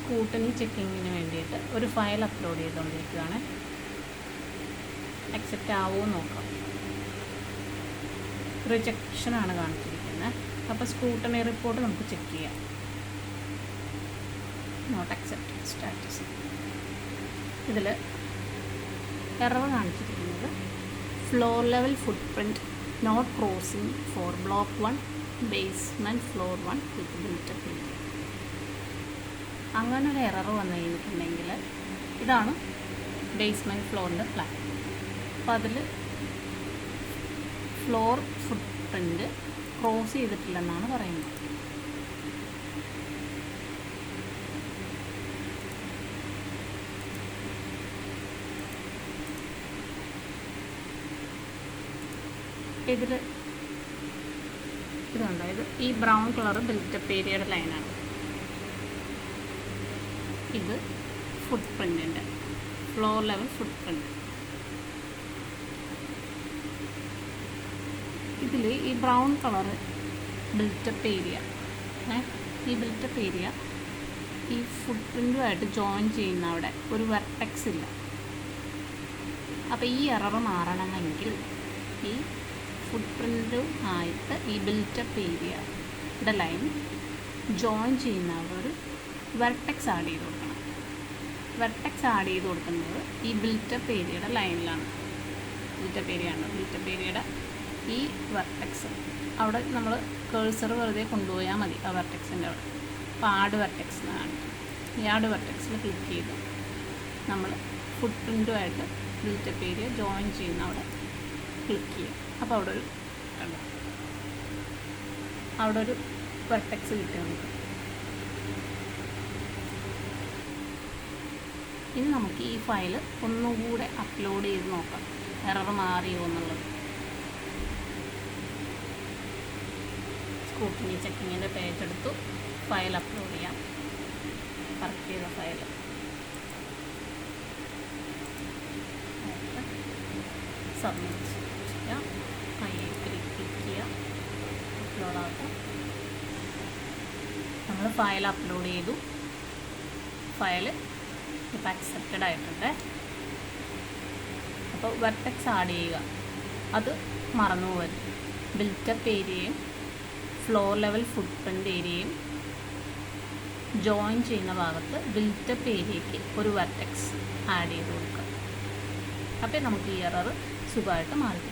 സ്കൂട്ടനി ചെക്കിങ്ങിന് വേണ്ടിയിട്ട് ഒരു file upload ചെയ്തുകൊണ്ടിരിക്കുകയാണ്. അക്സെപ്റ്റ് ആവുമോ നോക്കാം. റിജക്ഷനാണ് കാണിച്ചിരിക്കുന്നത്. അപ്പോൾ സ്കൂട്ടനി റിപ്പോർട്ട് നമുക്ക് ചെക്ക് ചെയ്യാം. Not accepted status. ഇതിൽ എറർ കാണിച്ചിരിക്കുന്നത് floor level footprint not crossing for block 1 basement floor 1 with built up area. അങ്ങനെ ഒരു എറർ വന്നു കഴിഞ്ഞിട്ടുണ്ടെങ്കിൽ ഇതാണ് ബേസ്മെൻറ്റ് ഫ്ലോറിൻ്റെ പ്ലാൻ. അപ്പോൾ അതിൽ ഫ്ലോർ ഫുട് പ്രിൻറ്റ് ക്രോസ് ചെയ്തിട്ടില്ലെന്നാണ് പറയുന്നത്. ഇതിൽ ഇതുണ്ട്, ഇത് ഈ ബ്രൗൺ കളർ ബിൽറ്റപ്പ് ഏരിയയുടെ ലൈനാണ്. ഇത് ഫുട് പ്രിൻറ്റിൻ്റെ ഫ്ലോർ ലെവൽ ഫുട് പ്രിൻറ്റ്. ഇതിൽ ഈ ബ്രൗൺ കളർ ബിൽറ്റപ്പ് ഏരിയ, ഈ ബിൽറ്റപ്പ് ഏരിയ ഈ ഫുട് പ്രിൻറ്റുമായിട്ട് ജോയിൻ ചെയ്യുന്ന അവിടെ ഒരു വെർട്ടെക്സ് ഇല്ല. അപ്പോൾ ഈ എറർ മാറണമെങ്കിൽ ഈ ഫുട് പ്രിൻറ്റും ആയിട്ട് ഈ ബിൽറ്റപ്പ് ഏരിയയുടെ ലൈൻ ജോയിൻ ചെയ്യുന്ന അവിടെ ഒരു വെർട്ടെക്സ് ആഡ് ചെയ്ത് കൊടുക്കണം. വെർട്ടെക്സ് ആഡ് ചെയ്ത് കൊടുക്കുന്നത് ഈ ബിൽറ്റപ്പ് ഏരിയയുടെ ലൈനിലാണ്. ബിൽറ്റപ്പ് ഏരിയയുടെ ഈ വെർട്ടെക്സ് അവിടെ നമ്മൾ കേഴ്സർ വെറുതെ കൊണ്ടുപോയാൽ മതി ആ വെർട്ടെക്സിൻ്റെ അവിടെ. അപ്പോൾ ആഡ് വെർട്ടെക്സ് എന്നാണ്. ഈ ആഡ് വെർട്ടെക്സിൽ ക്ലിക്ക് ചെയ്ത് നമ്മൾ ഫുട് പ്രിൻറ്റുമായിട്ട് ബിൽറ്റപ്പ് ഏരിയ ജോയിൻ ചെയ്യുന്ന അവിടെ ക്ലിക്ക് ചെയ്യുക. അപ്പോൾ അവിടെ ഒരു വെർട്ടെക്സ് കിട്ടി നമുക്ക്. ഇനി നമുക്ക് ഈ ഫയൽ ഒന്നുകൂടെ അപ്ലോഡ് ചെയ്ത് നോക്കാം എറർ മാറിയോ എന്നുള്ളത്. സ്കൂട്ടനി ചെക്കിങ്ങിൻ്റെ പേജ് എടുത്തു, ഫയൽ അപ്ലോഡ് ചെയ്യാം. കറക്റ്റ് ചെയ്ത ഫയൽ സബ്മിറ്റ് ചെയ്യാം. ക്ലിക്ക് ചെയ്യാം, അപ്ലോഡ് ആക്കാം. നമ്മൾ ഫയൽ അപ്ലോഡ് ചെയ്തു. ഫയൽ ഇപ്പോൾ അക്സെപ്റ്റഡ് ആയിട്ടുണ്ട്. അപ്പോൾ വെർട്ടെക്സ് ആഡ് ചെയ്യുക, അത് മറന്നു പോകരുത്. ബിൽറ്റപ്പ് ഏരിയയും ഫ്ലോർ ലെവൽ ഫുട് പ്രിൻറ്റ് ഏരിയയും ജോയിൻ ചെയ്യുന്ന ഭാഗത്ത് ബിൽറ്റപ്പ് ഏരിയയ്ക്ക് ഒരു വെർട്ടെക്സ് ആഡ് ചെയ്ത് കൊടുക്കുക. അപ്പോൾ നമുക്ക് ഈ എറർ സുഖമായിട്ട് മാറി.